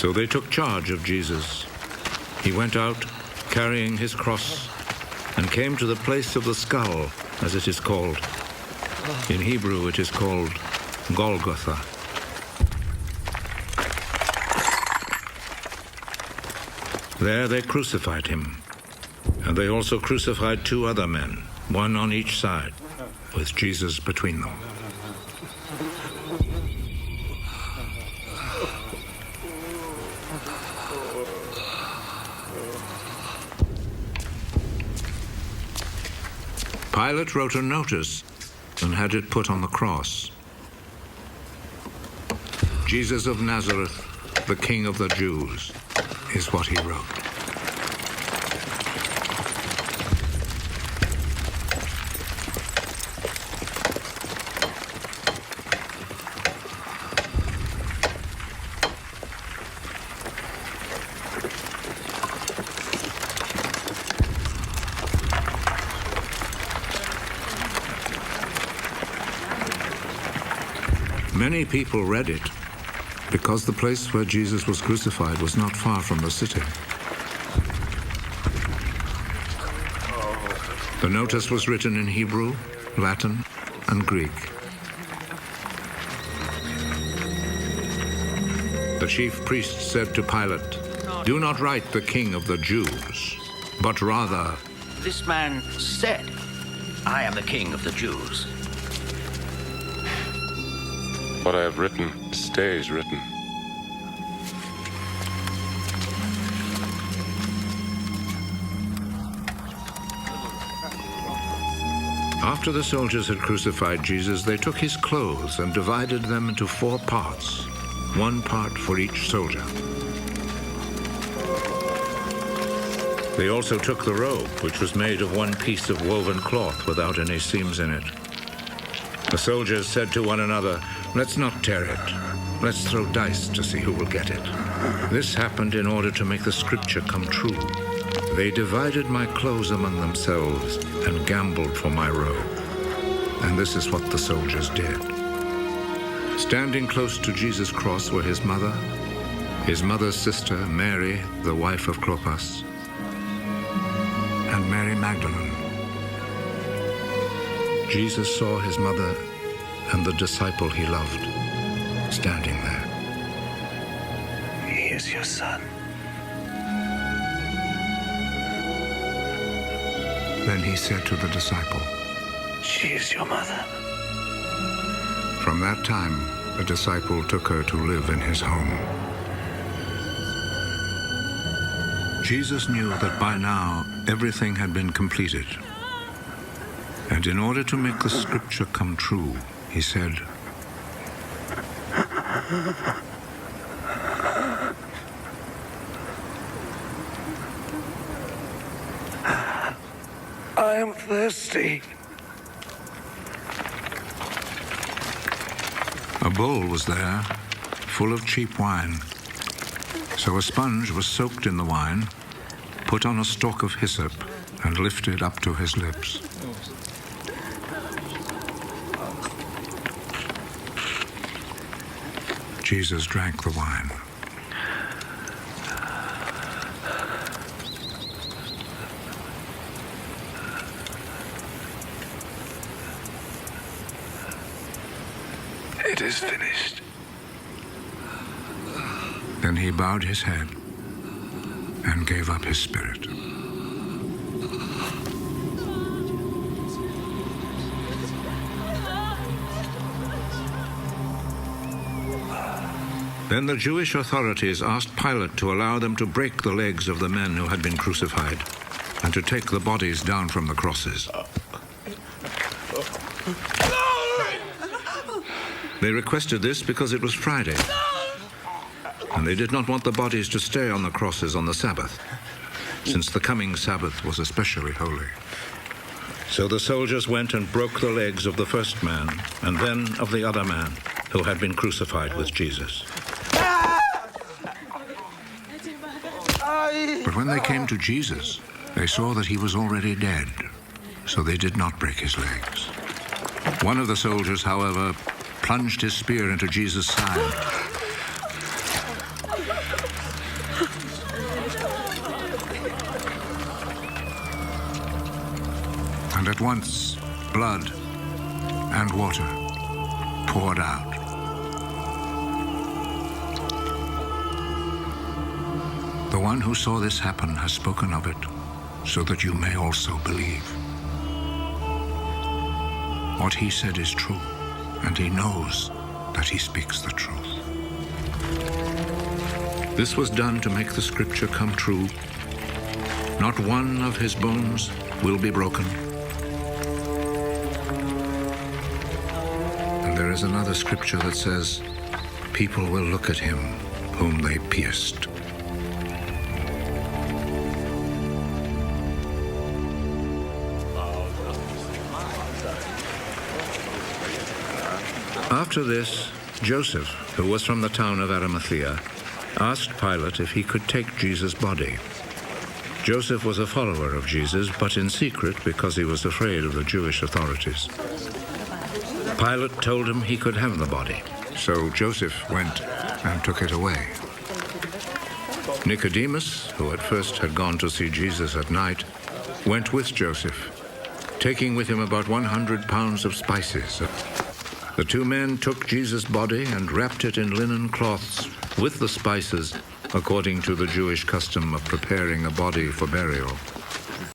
So they took charge of Jesus. He went out carrying his cross and came to the place of the skull, as it is called. In Hebrew it is called Golgotha. There they crucified him, and they also crucified 2 other men, one on each side, with Jesus between them. Pilate wrote a notice and had it put on the cross. Jesus of Nazareth, the King of the Jews, is what he wrote. Many people read it because the place where Jesus was crucified was not far from the city. The notice was written in Hebrew, Latin, and Greek. The chief priest said to Pilate, "Do not write the King of the Jews, but rather, This man said, I am the King of the Jews." What I have written stays written. After the soldiers had crucified Jesus, they took his clothes and divided them into 4 parts, 1 part for each soldier. They also took the robe, which was made of 1 piece of woven cloth without any seams in it. The soldiers said to one another, "Let's not tear it. Let's throw dice to see who will get it." This happened in order to make the scripture come true. They divided my clothes among themselves and gambled for my robe. And this is what the soldiers did. Standing close to Jesus' cross were his mother's sister, Mary, the wife of Clopas, and Mary Magdalene. Jesus saw his mother and the disciple he loved standing there. "He is your son." Then he said to the disciple, "She is your mother." From that time, the disciple took her to live in his home. Jesus knew that by now everything had been completed. And in order to make the scripture come true, he said, "I am thirsty." A bowl was there, full of cheap wine. So a sponge was soaked in the wine, put on a stalk of hyssop, and lifted up to his lips. Jesus drank the wine. "It is finished." Then he bowed his head and gave up his spirit. Then the Jewish authorities asked Pilate to allow them to break the legs of the men who had been crucified and to take the bodies down from the crosses. They requested this because it was Friday, and they did not want the bodies to stay on the crosses on the Sabbath, since the coming Sabbath was especially holy. So the soldiers went and broke the legs of the first man and then of the other man who had been crucified with Jesus. But when they came to Jesus, they saw that he was already dead, so they did not break his legs. One of the soldiers, however, plunged his spear into Jesus' side. And at once, blood and water poured out. The one who saw this happen has spoken of it, so that you may also believe. What he said is true, and he knows that he speaks the truth. This was done to make the scripture come true. Not one of his bones will be broken. And there is another scripture that says, people will look at him whom they pierced. After this, Joseph, who was from the town of Arimathea, asked Pilate if he could take Jesus' body. Joseph was a follower of Jesus, but in secret because he was afraid of the Jewish authorities. Pilate told him he could have the body, so Joseph went and took it away. Nicodemus, who at first had gone to see Jesus at night, went with Joseph, taking with him about 100 pounds of spices. The two men took Jesus' body and wrapped it in linen cloths with the spices, according to the Jewish custom of preparing a body for burial.